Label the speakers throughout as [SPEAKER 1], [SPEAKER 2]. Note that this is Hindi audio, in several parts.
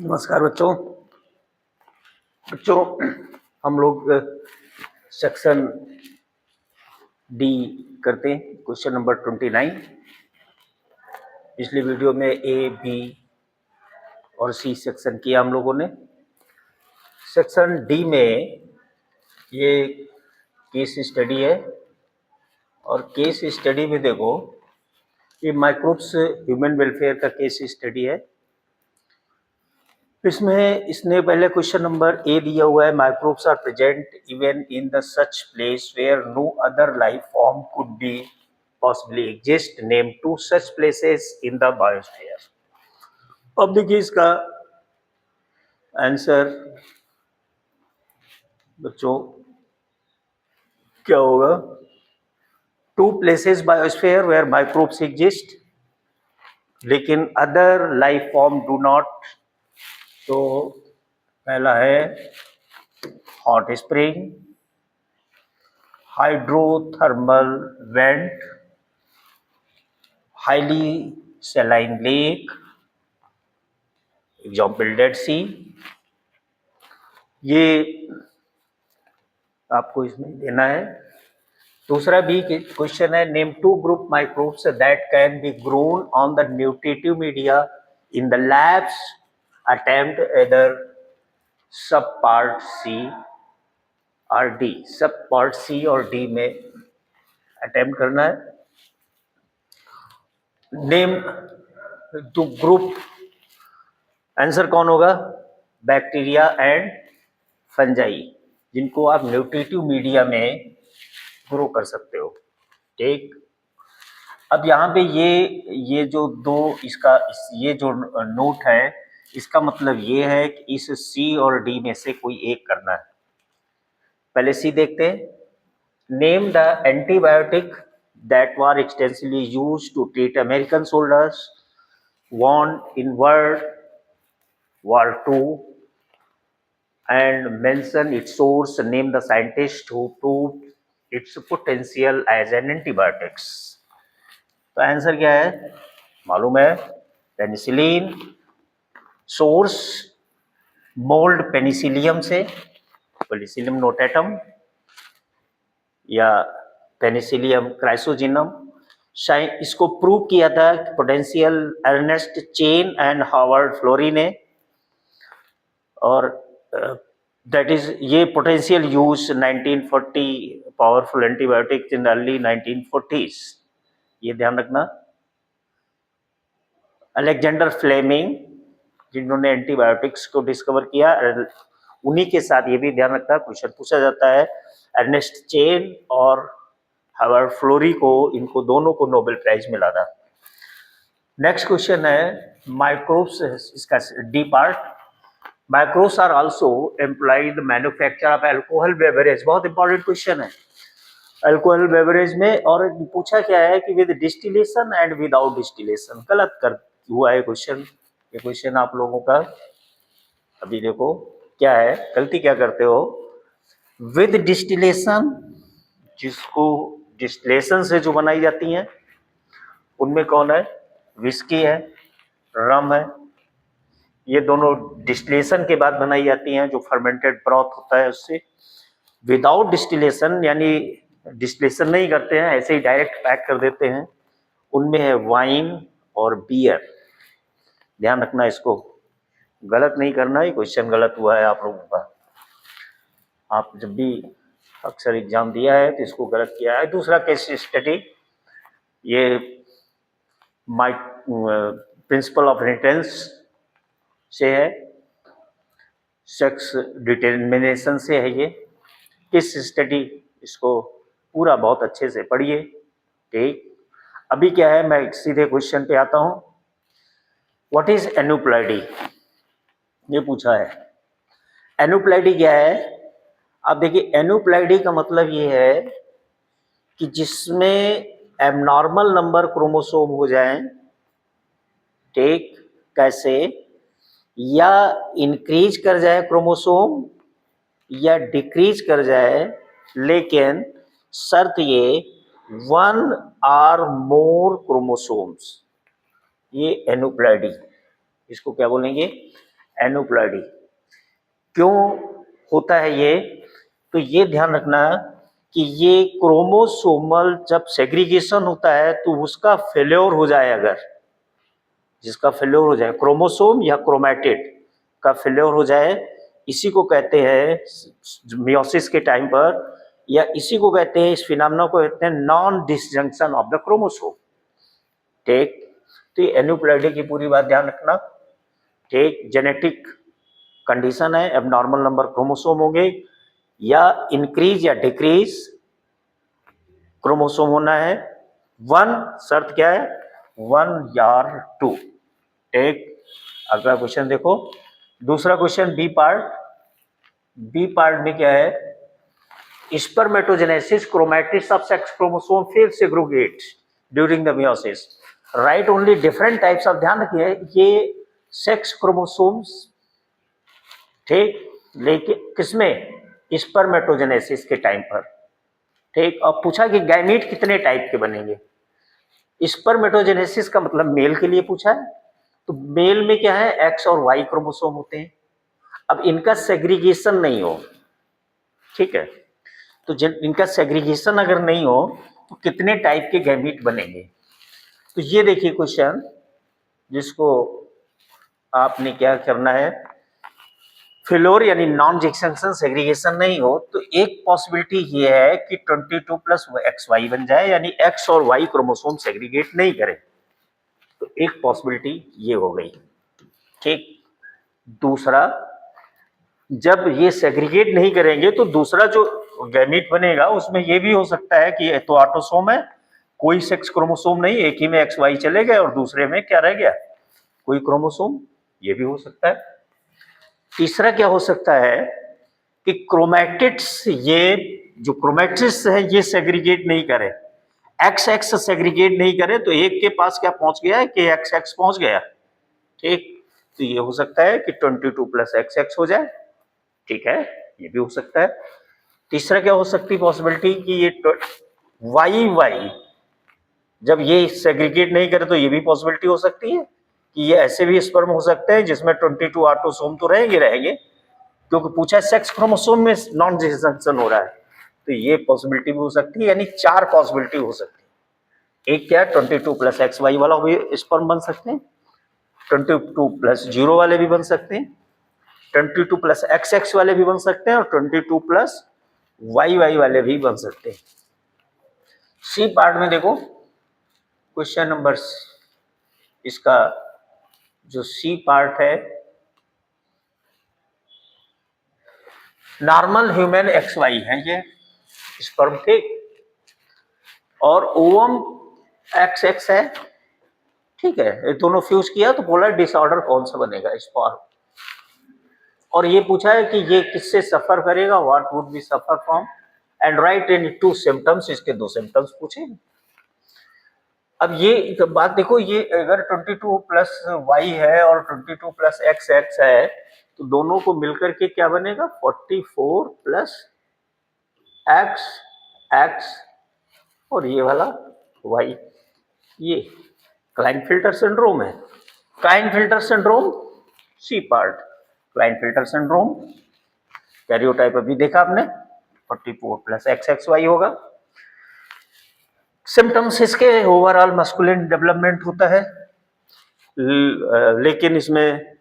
[SPEAKER 1] नमस्कार बच्चों। हम लोग सेक्शन डी करते हैं, क्वेश्चन नंबर 29। पिछली वीडियो में ए, बी और सी सेक्शन किया हम लोगों ने। सेक्शन डी में ये केस स्टडी है और केस स्टडी में देखो ये माइक्रोब्स ह्यूमन वेलफेयर का केस स्टडी है। इसमें इसने पहले क्वेश्चन नंबर ए दिया हुआ है, microbes are present even in the such place where no other life form could be possibly exist, name two such places in the biosphere. अब देखिए इसका आंसर बच्चों क्या होगा। Two places biosphere where microbes exist लेकिन other life form do not. तो पहला है hot spring, hydrothermal vent, highly saline lake, example dead sea. ये आपको इसमें देना है। दूसरा भी क्वेश्चन है, name to group microbes that can be grown on the nutritive media in the labs, attempt either sub part C और डी। सब पार्ट सी और डी में अटेम्प्ट करना है। नेम टू ग्रुप, आंसर कौन होगा? बैक्टीरिया एंड फंजाई, जिनको आप न्यूट्रिटिव मीडिया में ग्रो कर सकते हो। ठीक, अब यहाँ पे ये जो दो इसका ये जो नोट है, इसका मतलब ये है कि इस सी और डी में से कोई एक करना है। पहले सी देखते हैं। Name the antibiotic that were extensively used to treat American soldiers won in world War II and mention its source. Name the scientist who proved its potential as an antibiotics. तो आंसर क्या है मालूम है? पेनिसिलिन। सोर्स मोल्ड पेनिसिलियम से, पेनिसिलियम नोटेटम या पेनिसिलियम क्राइसोजिनम। इसको प्रूव किया था potential Ernest Chain and Howard Florey ने। और दैट इज ये potential use 1940 powerful antibiotics in early 1940s, ये ध्यान रखना। अलेक्जेंडर फ्लेमिंग, जिन्होंने एंटीबायोटिक्स को डिस्कवर किया, उन्हीं के साथ ये भी ध्यान रखना क्वेश्चन पूछा जाता है। अर्नेस्ट चेन और हावर्ड फ्लोरी को, इनको दोनों को नोबेल प्राइज मिला था। नेक्स्ट क्वेश्चन है माइक्रोब्स, इसका D part. Microbes are also employed in the manufacture of alcohol beverage. बहुत इंपॉर्टेंट क्वेश्चन है अल्कोहल बेवरेज में। और पूछा क्या है कि with distillation and without distillation. गलत कर हुआ है क्वेश्चन। ये क्वेश्चन आप लोगों का अभी देखो क्या है, गलती क्या करते हो। विद डिस्टिलेशन, जिसको डिस्टिलेशन से जो बनाई जाती हैं उनमें कौन है? विस्की है, रम है। ये दोनों डिस्टिलेशन के बाद बनाई जाती हैं, जो फर्मेंटेड ब्रॉथ होता है उससे। विदाउट डिस्टिलेशन यानी डिस्टिलेशन नहीं करते हैं, ऐसे ही डायरेक्ट पैक कर देते हैं, उनमें है वाइन और बियर। ध्यान रखना, इसको गलत नहीं करना। ये क्वेश्चन गलत हुआ है आप लोगों का। आप जब भी अक्सर एग्जाम दिया है तो इसको गलत किया है। दूसरा केस स्टडी, ये प्रिंसिपल ऑफ इनहेरिटेंस से है, सेक्स डिटरमिनेशन से है। ये केस स्टडी, इसको पूरा बहुत अच्छे से पढ़िए। ठीक, अभी क्या है, मैं सीधे क्वेश्चन पे आता हूं। व्हाट इज एनुप्लॉइडी, ये पूछा है। एनुप्लॉइडी क्या है? अब देखिए, एनुप्लॉइडी का मतलब ये है कि जिसमें एबनॉर्मल नंबर क्रोमोसोम हो जाएं। ठीक, कैसे? या इंक्रीज कर जाए क्रोमोसोम या डिक्रीज कर जाए, लेकिन शर्त ये 1 or more क्रोमोसोम्स। ये एनुप्लॉइडी, इसको क्या बोलेंगे? एनुप्लॉइडी। क्यों होता है ये? तो ये ध्यान रखना कि ये क्रोमोसोमल जब सेग्रीगेशन होता है तो उसका फेल्योर हो जाए, अगर जिसका फेल्योर हो जाए, क्रोमोसोम या क्रोमैटिड का फेल्योर हो जाए, इसी को कहते हैं मियोसिस के टाइम पर, या इसी को कहते हैं, इस फिनोमेना को कहते हैं non disjunction of the chromosome. ठीक, तो ये एन्यूप्लॉइडी की पूरी बात ध्यान रखना। ठीक, जेनेटिक कंडीशन है, एबनॉर्मल नंबर क्रोमोसोम होंगे या इंक्रीज या डिक्रीज क्रोमोसोम होना है। वन शर्त क्या है? 1 या 2। एक, अगला क्वेश्चन देखो, दूसरा question B part. B part में क्या है? Spermatogenesis chromatids of sex chromosome fail segregate during the meiosis. Write only different types of, ध्यान रखिए ये सेक्स क्रोमोसोम्स, ठीक, लेकिन किसमें? स्पर्मेटोजेनेसिस के टाइम पर। ठीक, अब पूछा कि गैमीट कितने टाइप के बनेंगे। स्पर्मेटोजेनेसिस का मतलब मेल के लिए पूछा है, तो मेल में क्या है? एक्स और वाई क्रोमोसोम होते हैं। अब इनका सेग्रीगेशन नहीं हो, ठीक है, तो जब इनका सेग्रीगेशन अगर नहीं हो तो कितने टाइप के गैमीट बनेंगे? तो ये देखिए क्वेश्चन, जिसको आपने क्या करना है, फेलोर यानी नॉन जंक्शन सेग्रीगेशन नहीं हो तो एक पॉसिबिलिटी ये है कि 22 प्लस एक्स वाई बन जाए, यानी एक्स और वाई क्रोमोसोम सेग्रीगेट नहीं करे, तो एक पॉसिबिलिटी ये हो गई। ठीक, दूसरा, जब ये सेग्रीगेट नहीं करेंगे तो दूसरा जो गैमीट बनेगा उसमें ये भी हो सकता है कि तो ऑटोसोम है, कोई सेक्स क्रोमोसोम नहीं, एक ही में एक्स वाई चले गए और दूसरे में क्या रह गया? कोई क्रोमोसोम, ये भी हो सकता है। तीसरा क्या हो सकता है कि क्रोमैटिड्स, ये जो क्रोमैटिड्स है ये सेग्रीगेट नहीं करे, एक्स एक्स सेग्रीगेट नहीं करे, तो एक के पास क्या पहुंच गया है कि एक्स एक्स पहुंच गया। ठीक, तो ये हो सकता है कि 22 प्लस एक्स एक्स हो जाए। ठीक है, ये भी हो सकता है। तीसरा क्या हो सकती है पॉसिबिलिटी कि ये वाई वाई जब ये सेग्रीगेट नहीं करे, तो ये भी पॉसिबिलिटी हो सकती है कि ये ऐसे भी स्पर्म हो सकते हैं जिसमें 22 ऑटोसोम तो रहेंगे, क्योंकि पूछा है सेक्स क्रोमोसोम में नॉन डिसजंक्शन हो रहा है, तो ये पॉसिबिलिटी भी हो सकती है। यानी 4 पॉसिबिलिटी हो सकती है। एक क्या, 22 प्लस एक्स वाई वाला भी स्पर्म बन सकते हैं, 22 प्लस 0 वाले भी बन सकते हैं, 22 प्लस एक्स एक्स वाले भी बन सकते हैं, और 22 प्लस वाई वाई वाले भी बन सकते हैं। सी पार्ट में देखो क्वेश्चन नंबर, इसका जो सी पार्ट है, नॉर्मल ह्यूमन एक्स वाई है ये स्पर्म, ठीक, और ओवम एक्स एक्स है, ठीक है, ये दोनों फ्यूज किया तो बोला डिसऑर्डर कौन सा बनेगा? स्पर्म। और ये पूछा है कि ये किससे सफर करेगा, what would be suffer from, and right in 2 symptoms, इसके 2 सिम्टम्स पूछे। अब ये तो बात देखो, ये अगर 22 प्लस वाई है और 22 प्लस एक्स एक्स है, तो दोनों को मिलकर के क्या बनेगा? 44 प्लस एक्स एक्स और ये वाला वाई, ये क्लाइनफिल्टर सिंड्रोम है। Klinefelter syndrome, c part, Klinefelter syndrome, karyotype अभी देखा आपने, 44 प्लस एक्स एक्स वाई होगा। सिम्टम्स इसके ओवरऑल मस्कुलिन डेवलपमेंट होता है, लेकिन इसमें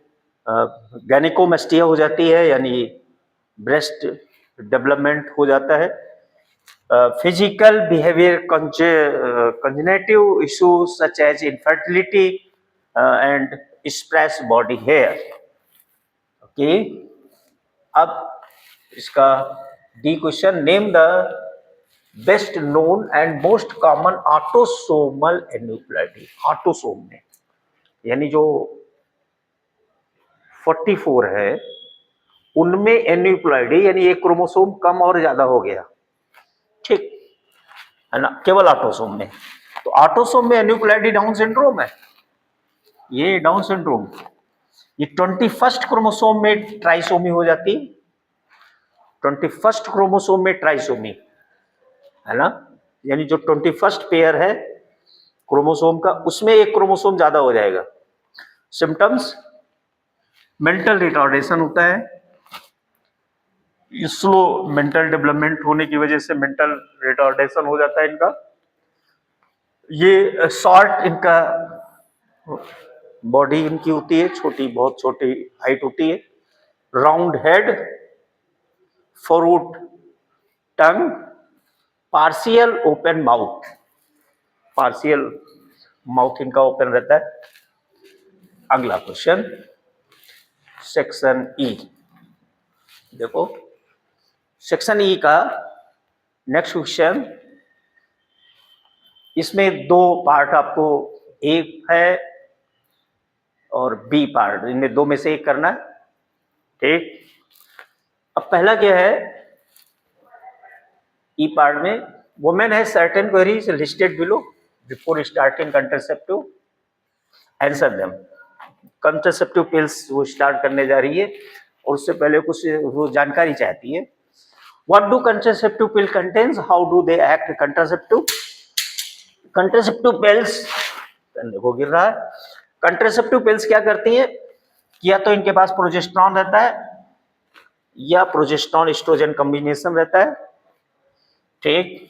[SPEAKER 1] गैनिकोमेस्टिया हो जाती है, यानी ब्रेस्ट डेवलपमेंट हो जाता है। Physical behaviour cognitive issues such as infertility and sparse body hair. Okay, अब इसका D question, name the best known and most common autosomal aneuploidy. Autosome में यानी जो 44 है उनमें एन्यूप्लॉइडी, यानी एक क्रोमोसोम कम और ज्यादा हो गया, ठीक है ना, केवल ऑटोसोम में। तो ऑटोसोम में एन्यूप्लॉइडी डाउन सिंड्रोम है, ये डाउन सिंड्रोम, ये 21st क्रोमोसोम में ट्राइसोमी हो जाती है, 21st क्रोमोसोम में ट्राइसोमी है ना, यानी जो 21st पेयर है क्रोमोसोम का, उसमें एक क्रोमोसोम ज्यादा हो जाएगा। सिम्टम्स, मेंटल रिटार्डेशन होता है, स्लो मेंटल डेवलपमेंट होने की वजह से मेंटल रिटार्डेशन हो जाता है इनका। ये शॉर्ट इनका बॉडी इनकी होती है, छोटी, बहुत छोटी हाइट होती है, round head, forward tongue, partial open mouth, partial mouth इनका ओपन रहता है। अगला क्वेश्चन सेक्शन ई, देखो सेक्शन ई का नेक्स्ट क्वेश्चन, इसमें दो पार्ट आपको, ए है और बी पार्ट, इनमें दो में से एक करना है, ठीक। अब पहला क्या है, ई पार्ट में, women has certain queries listed below before starting contraceptive, answer them. Contraceptive pills वो स्टार्ट करने जा रही है और उससे पहले कुछ वो जानकारी चाहती है। What do contraceptive pill contains, how do they act contraceptive. Contraceptive pills, देखो गिर रहा है, कंट्रासेप्टिव पिल्स क्या करती हैं, या तो इनके पास प्रोजेस्टेरॉन रहता है या प्रोजेस्टेरॉन एस्ट्रोजन कॉम्बिनेशन रहता है, ठीक।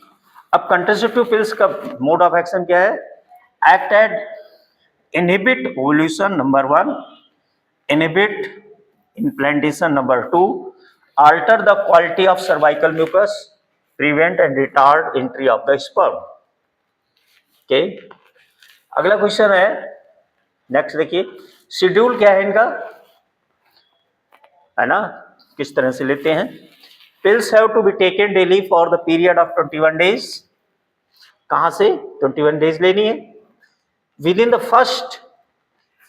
[SPEAKER 1] अब कंट्रासेप्टिव पिल्स का मोड ऑफ एक्शन क्या है, act at inhibit ovulation number 1, inhibit implantation number 2, alter the quality of cervical mucus, prevent and retard entry of the sperm, okay। अगला क्वेश्चन है, नेक्स्ट देखिए, शेड्यूल क्या है इनका, है ना, किस तरह से लेते हैं। Pills have to be taken daily for the period of 21 days, कहां से 21 डेज लेनी है, within the first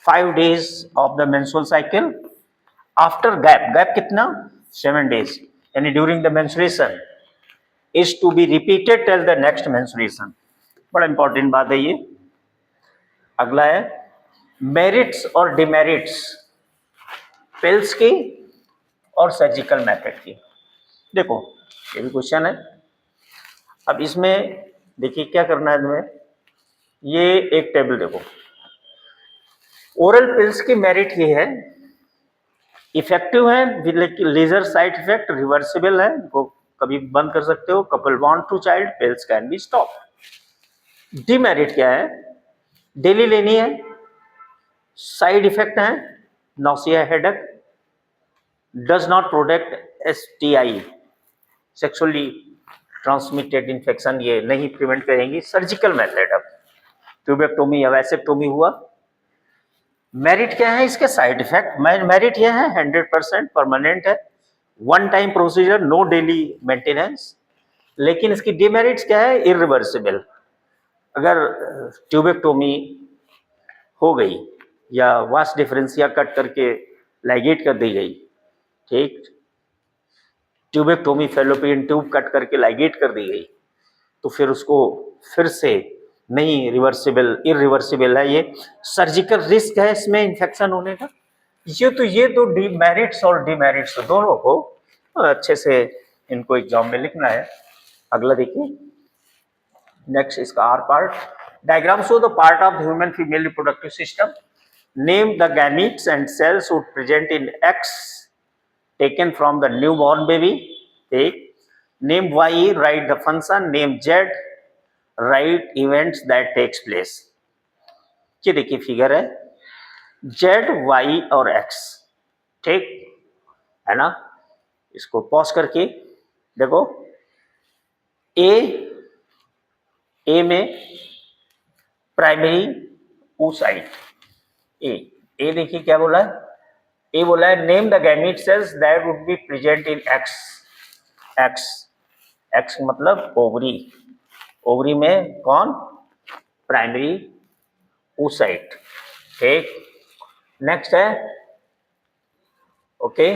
[SPEAKER 1] 5 days of the menstrual cycle, after gap कितना 7 डेज, यानी during the menstruation, is to be repeated till the next menstruation. बड़ा इंपॉर्टेंट बात है ये। अगला है मेरिट्स और डिमेरिट्स पिल्स की और सर्जिकल मेथड की। देखो ये भी क्वेश्चन है। अब इसमें देखिए क्या करना है तुम्हें, ये एक टेबल देखो, ओरल पिल्स की मेरिट ये है, इफेक्टिव है, लेजर साइड इफेक्ट, रिवर्सिबल है, को कभी बंद कर सकते हो, couple bond to child, pills can be stop. Demerit क्या है, डेली लेनी है, साइड इफेक्ट है, nausea, headache, does not protect STI, sexually transmitted infection, ये नहीं प्रिवेंट करेंगी। सर्जिकल मेथड, अब ट्यूबेक्टोमी या वैसेक्टोमी हुआ। मेरिट क्या है इसके, साइड इफेक्ट, मेरिट यह है 100% परमानेंट है, one time procedure, no daily maintenance. लेकिन इसकी डिमेरिट्स क्या है, इरिवर्सिबल, अगर ट्यूबेक्टोमी हो गई या वास डिफरेंसिया कट करके लाइगेट कर दी गई, ठीक, ट्यूबेक्टोमी फैलोपियन ट्यूब कट करके लाइगेट कर दी गई, तो फिर उसको फिर से नहीं, रिवर्सिबल, इरिवर्सिबल है ये। सर्जिकल रिस्क है इसमें इन्फेक्शन होने का। ये तो डिमेरिट्स और डिमेरिट्स दोनों को अच्छे से इनको एग्जाम में लिखना है। अगला देखिए, नेक्स्ट इसका R part, diagram show the part of human female reproductive system, name the gametes and cells would present in X taken from the newborn baby, take, name Y, write the function, name Z, write events that takes place। ये देखिए फिगर है, Z, Y और X, ठीक है ना। इसको पॉज करके देखो, ए में प्राइमरी oocyte, ए देखिए क्या बोला है, ये बोला है name the gamete cells that would be present in X, X मतलब ओवरी, ओवरी में कौन, प्राइमरी oocyte, ठीक। नेक्स्ट है, ओके,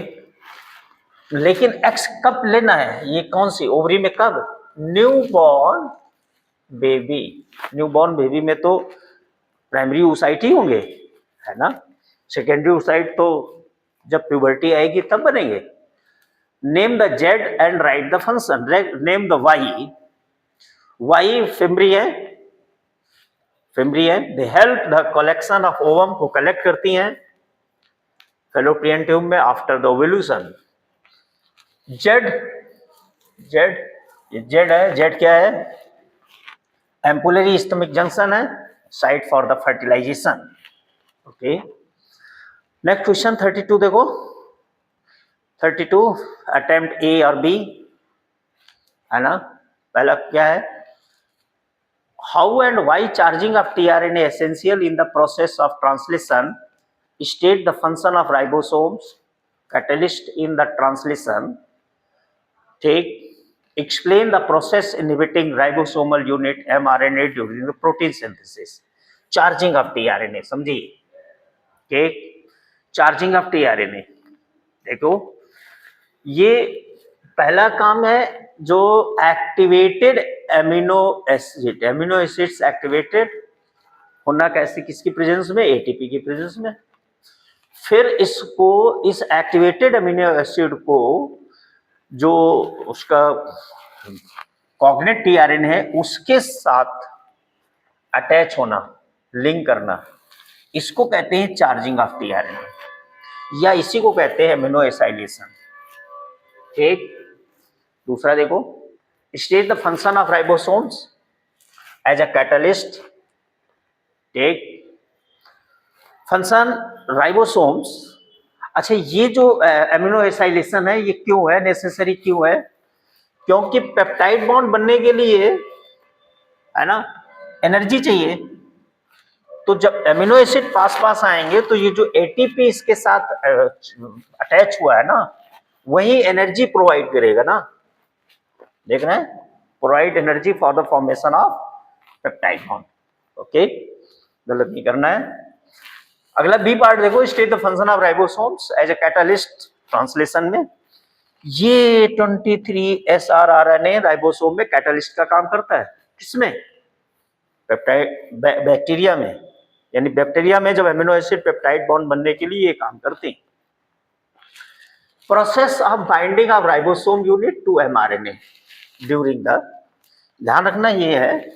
[SPEAKER 1] लेकिन एक्स कब लेना है, ये कौन सी ओवरी में, कब, न्यूबॉर्न बेबी, न्यूबॉर्न बेबी में तो प्राइमरी oocyte ही होंगे, है ना। सेकेंडरी oocyte तो जब प्यूबर्टी आएगी तब बनेंगे। Name the Z and write the function, name the Y, Y fimbriae है, they help the collection of ovum, को कलेक्ट करती हैं, फैलोपियन ट्यूब में after the ovulation. Z, Z है, जेड क्या है? एम्पुलरी स्टमक जंक्शन है, site for the fertilization. Okay, next question 32 देखो। 32 अटेम्प्ट ए और बी है ना। पहला क्या है? How and why charging of tRNA essential in the process of translation, state the function of ribosomes, catalyst in the translation, ठीक, explain the process inhibiting ribosomal unit mRNA during the protein synthesis, charging of tRNA, समझिए। ठीक, चार्जिंग ऑफ टीआरएनए देखो, ये पहला काम है जो activated amino acid, amino acids activated होना कैसे, किसकी प्रेजेंस में? एटीपी की प्रेजेंस में। फिर इसको, इस एक्टिवेटेड एमिनो एसिड को जो उसका कॉग्नेट टीआरएनए है उसके साथ अटैच होना, लिंक करना, इसको कहते हैं चार्जिंग ऑफ टीआरएनए, या इसी को कहते हैं एमिनो एसाइलेशन। ठीक, दूसरा देखो, state the function of ribosomes as a catalyst. ठीक, फंक्शन राइबोसोम्स, अच्छा ये जो एमिनो एसाइलेशन है ये क्यों है, नेसेसरी क्यों है? क्योंकि पेप्टाइड बॉन्ड बनने के लिए है ना एनर्जी चाहिए। तो जब एमिनो एसिड पास आएंगे तो ये जो एटीपी इसके साथ अटैच हुआ है ना, वही एनर्जी प्रोवाइड करेगा ना। देख रहे हैं, provide energy for the formation of peptide bond. Okay, गलत नहीं करना है। अगला बी पार्ट देखो, state the function of ribosomes as a catalyst translation में। ये 23 SRRNA राइबोसोम में कैटलिस्ट का काम करता है। किसमें? पेप्टाइड, बैक्टीरिया में, यानी बैक्टीरिया में जब एमिनो एसिड पेप्टाइड बॉन्ड बनने के लिए ये काम करते हैं। Process of binding of ribosome unit to mRNA during the, ध्यान रखना ये है,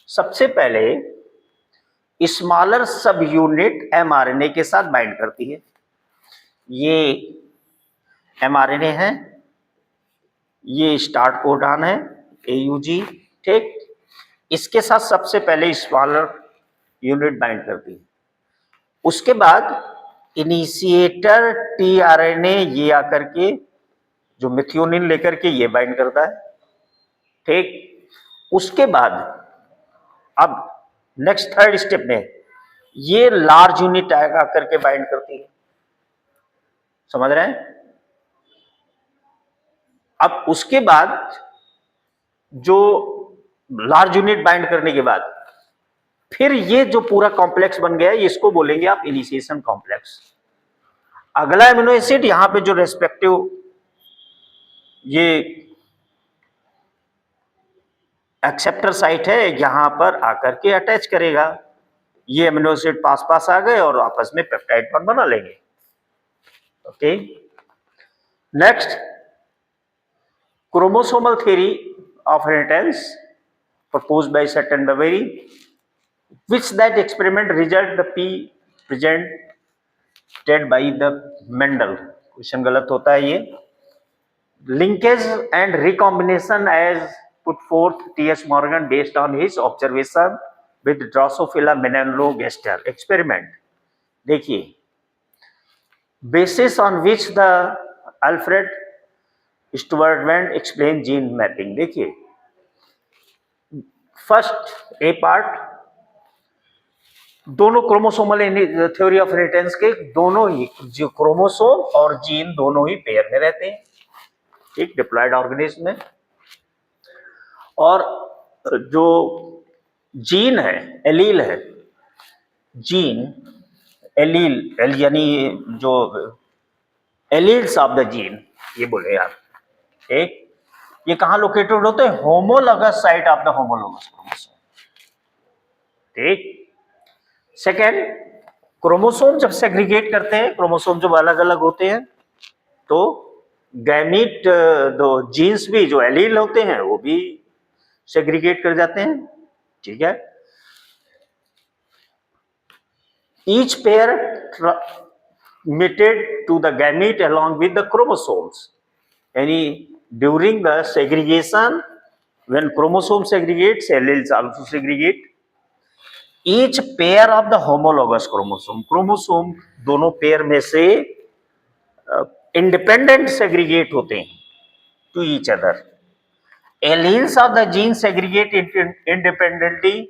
[SPEAKER 1] सबसे पहले स्मॉलर सब यूनिट एमआरएनए के साथ बाइंड करती है। ये एमआरएनए है, ये स्टार्ट कोडॉन है AUG। ठीक, इसके साथ सबसे पहले स्मॉलर यूनिट बाइंड करती है। उसके बाद इनिशिएटर टीआरएनए ये आकर के जो मिथियोनिन लेकर के ये बाइंड करता है। ठीक, उसके बाद अब नेक्स्ट थर्ड स्टेप में ये लार्ज यूनिट आकर के बाइंड करती है। समझ रहे हैं? अब उसके बाद जो लार्ज यूनिट बाइंड करने के बाद फिर ये जो पूरा कॉम्प्लेक्स बन गया है इसको बोलेंगे आप इनिशिएशन कॉम्प्लेक्स। अगला एमिनो एसिड यहां पे जो रेस्पेक्टिव ये एक्सेप्टर साइट है यहां पर आकर के अटैच करेगा। ये एमिनो एसिड पास आ गए और आपस में पेप्टाइड बॉन्ड बना लेंगे। Okay, next chromosomal theory of inheritance proposed by Sutton Boveri, which that experiment result the P presented by the Mendel। Question गलत होता है ये। Linkage and recombination as put forth T.S. Morgan based on his observation with Drosophila melanogaster experiment। देखिए, basis on which the Alfred Stewart explain gene mapping। देखिए, फर्स्ट ए पार्ट, दोनों क्रोमोसोमल थ्योरी ऑफ इनहेरिटेंस के दोनों ही जो क्रोमोसोम और जीन दोनों ही पेयर में रहते हैं। ठीक, डिप्लॉयड ऑर्गेनिज्म में। और जो जीन है, एलील है, जीन एलील यानी जो एलील्स ऑफ द जीन ये बोले आप। ठीक, ये कहां लोकेटेड होते हैं? Homologous site of the homologous chromosome. ठीक, सेकेंड, क्रोमोसोम जब सेग्रीगेट करते हैं, क्रोमोसोम जब अलग अलग होते हैं तो गैमीट दो जीन्स भी जो एलील होते हैं वो भी सेग्रीगेट कर जाते हैं। ठीक है, each pair transmitted to the gamete along with the chromosomes. Yani during the segregation, when chromosome segregates, alleles also segregate. Each pair of the homologous chromosome दोनों पेयर में से independent segregate होते हैं to each other. Alleles of the gene segregate independently.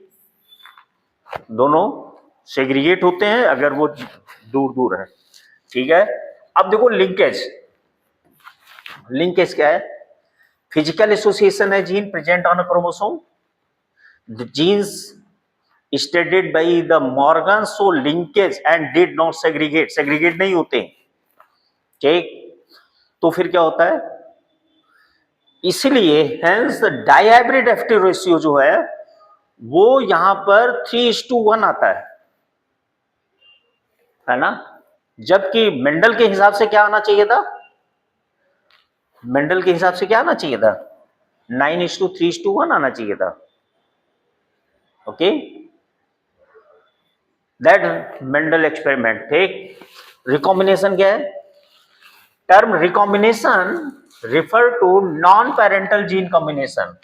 [SPEAKER 1] दोनों सेग्रीगेट होते हैं अगर वो दूर दूर है. ठीक है. अब देखो लिंकेज. लिंकेज क्या है? फिजिकल एसोसिएशन है gene present on a chromosome. The genes studied by the Morgan so linkage and did not segregate. Segregate नहीं होते. ठीक. तो फिर क्या होता है? इसलिए hence the dihybrid F two ratio जो है वो यहां पर 3:1 आता है ना. जबकि मेंडल के हिसाब से क्या आना चाहिए था? मेंडल के हिसाब से क्या आना चाहिए था? 9:3:1 आना चाहिए था. ओके. That Mendel experiment. ठीक. रिकॉम्बिनेशन क्या है? Term recombination refer to non parental gene combination.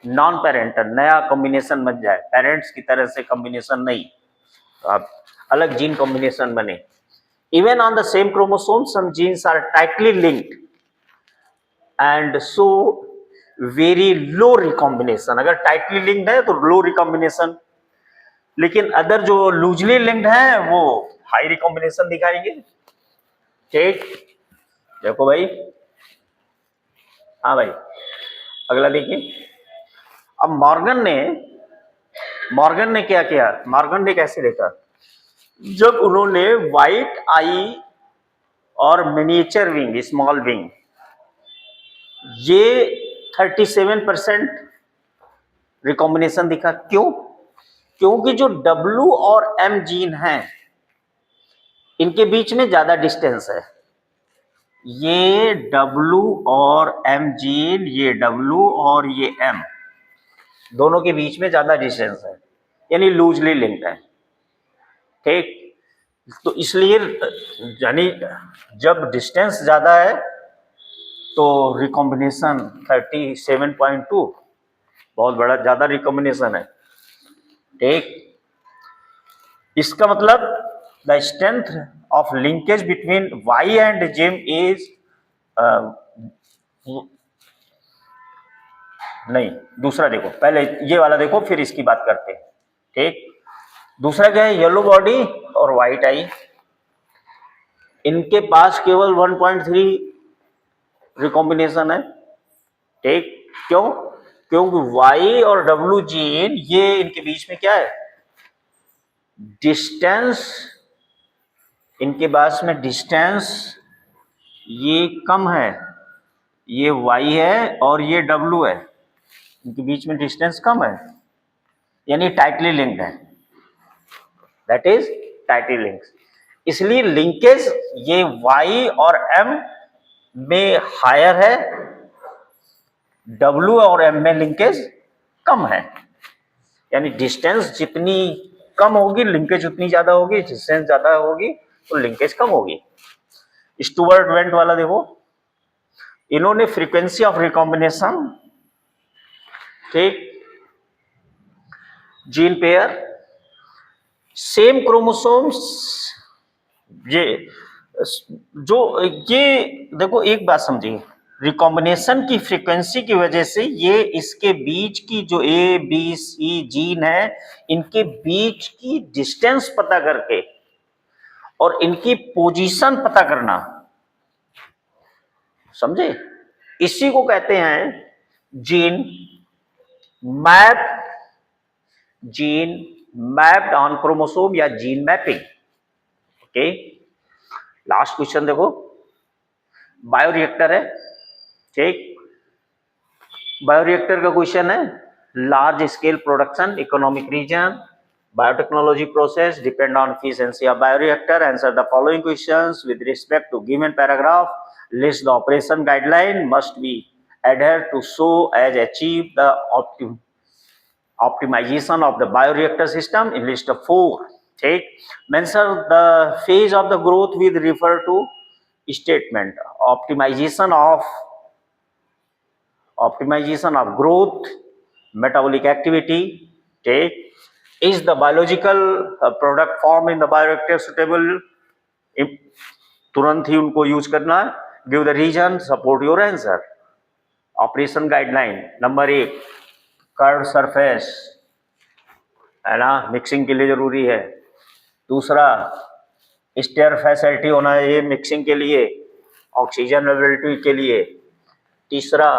[SPEAKER 1] Non parental नया कॉम्बिनेशन बन जाए, पेरेंट्स की तरह से कॉम्बिनेशन नहीं, आप अलग जीन कॉम्बिनेशन बने. Even on the same chromosome some genes are tightly linked and so very low recombination. अगर टाइटली लिंक्ड है तो लो रिकॉम्बिनेशन, लेकिन अदर जो लूजली लिंक्ड है वो हाई रिकॉम्बिनेशन दिखाएंगे. ठीक. देखो भाई. हाँ भाई, अगला देखिए. अब मॉर्गन ने क्या किया? मॉर्गन ने कैसे देखा? जब उन्होंने व्हाइट आई और मिनिएचर विंग, स्मॉल विंग, ये 37% रिकॉम्बिनेशन दिखा. क्यों? क्योंकि जो W और M जीन हैं इनके बीच में ज्यादा डिस्टेंस है. ये W और M जीन, ये W और ये M दोनों के बीच में ज्यादा डिस्टेंस है, यानी लूजली लिंक्ड है. ठीक. तो इसलिए यानी जब डिस्टेंस ज्यादा है तो रिकॉम्बिनेशन 37.2 बहुत बड़ा ज्यादा रिकॉम्बिनेशन है. ठीक. इसका मतलब the strength of linkage between Y and gem is नहीं, दूसरा देखो, पहले ये वाला देखो फिर इसकी बात करते हैं. ठीक. दूसरा क्या है? येलो बॉडी और व्हाइट आई. इनके पास केवल 1.3 रिकॉम्बिनेशन है. ठीक. क्यों? क्योंकि Y और W जीन ये इनके बीच में क्या है? डिस्टेंस. इनके पास में डिस्टेंस ये कम है. ये Y है और ये W है. इनके बीच में डिस्टेंस कम है, यानी टाइटली लिंक्ड है. That is tightly linked. इसलिए लिंकेज ये Y और M में हायर है, W और M में लिंकेज कम है. यानी डिस्टेंस जितनी कम होगी लिंकेज उतनी ज्यादा होगी, डिस्टेंस ज्यादा होगी तो लिंकेज कम होगी. स्टुअर्ट वेंट वाला देखो. इन्होंने फ्रीक्वेंसी ऑफ रिकॉम्बिनेशन, ठीक, जीन पेयर, सेम क्रोमोसोम्स, ये जो ये देखो एक बात समझिए, रिकॉम्बिनेशन की फ्रीक्वेंसी की वजह से ये इसके बीच की जो A, B, C जीन है इनके बीच की डिस्टेंस पता करके और इनकी पोजीशन पता करना, समझे, इसी को कहते हैं जीन मैप्ड ऑन क्रोमोसोम या gene mapping. Okay. Last question देखो. बायोरिएक्टर है. ठीक. बायोरिएक्टर का क्वेश्चन है, large scale production, economic reason, biotechnology process depend on efficiency of bioreactor. Answer the following questions with respect to given paragraph. List the operation guideline must be adhered to so as achieve the optimization of the bioreactor system. In list of 4 ठीक, mention the phase of the growth with refer to statement, optimization of growth, metabolic activity, ठीक, is the biological product form in the bioreactor suitable, तुरंत ही उनको यूज करना है, give the reason, support your answer. Operation guideline number 1, curve surface है ना, मिक्सिंग के लिए जरूरी है। दूसरा, स्टेयर फैसिलिटी होना है मिक्सिंग के लिए, ऑक्सीजन अवेलेबिलिटी के लिए। तीसरा,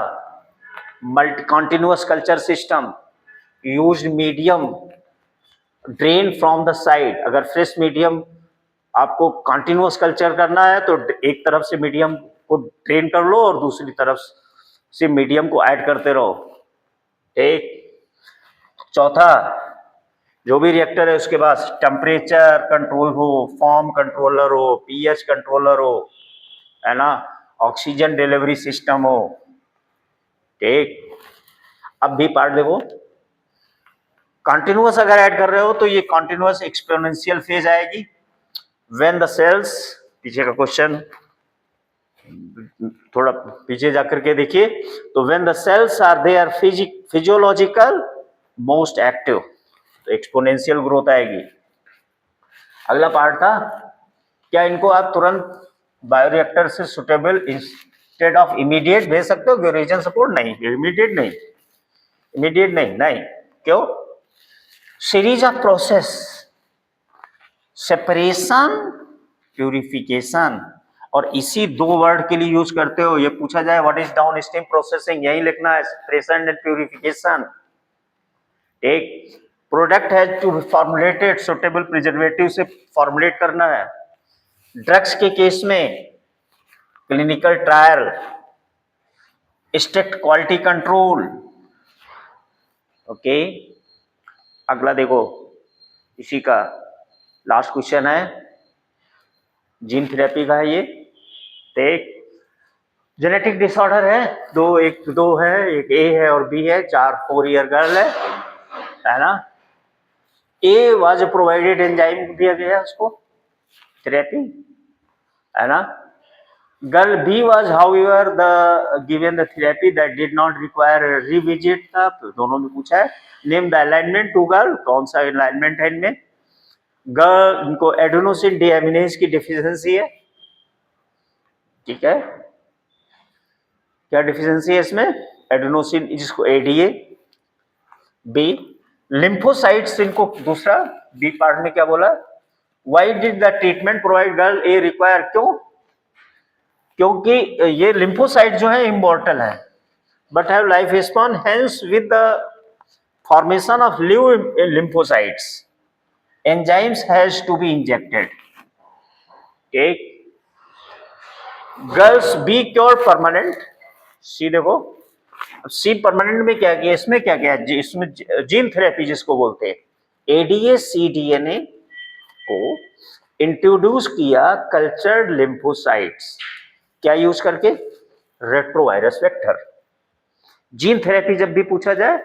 [SPEAKER 1] multi continuous culture system, use medium drain from the side, अगर फ्रेश मीडियम आपको कॉन्टिन्यूअस कल्चर करना है तो एक तरफ से मीडियम को ड्रेन कर लो और दूसरी तरफ से मीडियम को ऐड करते रहो, ठीक। चौथा, जो भी रिएक्टर है उसके पास टेम्परेचर कंट्रोल हो, फॉर्म कंट्रोलर हो, पीएच कंट्रोलर हो, है ना, ऑक्सीजन डिलीवरी सिस्टम हो, ठीक। अब भी पार्ट देखो, कंटिन्यूअस अगर ऐड कर रहे हो तो ये कंटिन्यूअस एक्सपोनेंशियल फेज आएगी। व्हेन द सेल्स, पीछे का क्वेश्चन थोड़ा पीछे जाकर के देखिए, तो when the cells are their physiological most active, तो एक्सपोनेंशियल ग्रोथ आएगी। अगला पार्ट था, क्या इनको आप तुरंत बायोरिएक्टर से सुटेबल इंस्टेड ऑफ इमीडिएट भेज सकते हो? रीजन सपोर्ट नहीं, इमीडिएट नहीं, इमीडिएट नहीं, नहीं, क्यों? Series of process, separation, purification, और इसी 2 वर्ड के लिए यूज करते हो। ये पूछा जाए what is down stream processing, यही लिखना है, सेपरेशन एंड प्यूरिफिकेशन। एक प्रोडक्ट है टू फॉर्मुलेटेड सुटेबल प्रिजर्वेटिव से फॉर्मुलेट करना है। ड्रग्स के केस में clinical trial, strict quality control, okay. अगला देखो, इसी का लास्ट क्वेश्चन है, जीन थेरेपी का है ये। एक जेनेटिक डिसऑर्डर है, दो है, एक ए है और बी है, 4 ईयर गर्ल है ना। ए वाज प्रोवाइडेड एंजाइम दिया गया उसको थेरेपी, है ना। Girl B was however the given the therapy that did not require revisit था, दोनों में पूछा है। Name the alignment to girl, कौन सा अलाइनमेंट है इनमें? गर्ल इनको एडेनोसिन डीएमिनेज की डिफिशियंसी है, ठीक है। क्या डिफिशियंसी है इसमें? एडेनोसिन, जिसको एडीए। बी, लिम्फोसाइट्स, इनको दूसरा बी पार्ट में क्या बोला? Why did the treatment provide girl a require, क्यों? क्योंकि ये लिम्फोसाइट जो है इमॉर्टल है but have life span, hence with the formation of new lymphocytes enzymes has to be injected, ठीक। Girls be cure permanent, see देखो, सी परमानेंट में क्या किया, इसमें क्या किया, इसमें जीन थेरेपी जिसको बोलते हैं, एडीए सीडीएनए को इंट्रोड्यूस किया कल्चर्ड लिम्फोसाइट्स, क्या यूज करके? Retrovirus vector. जीन थेरेपी जब भी पूछा जाए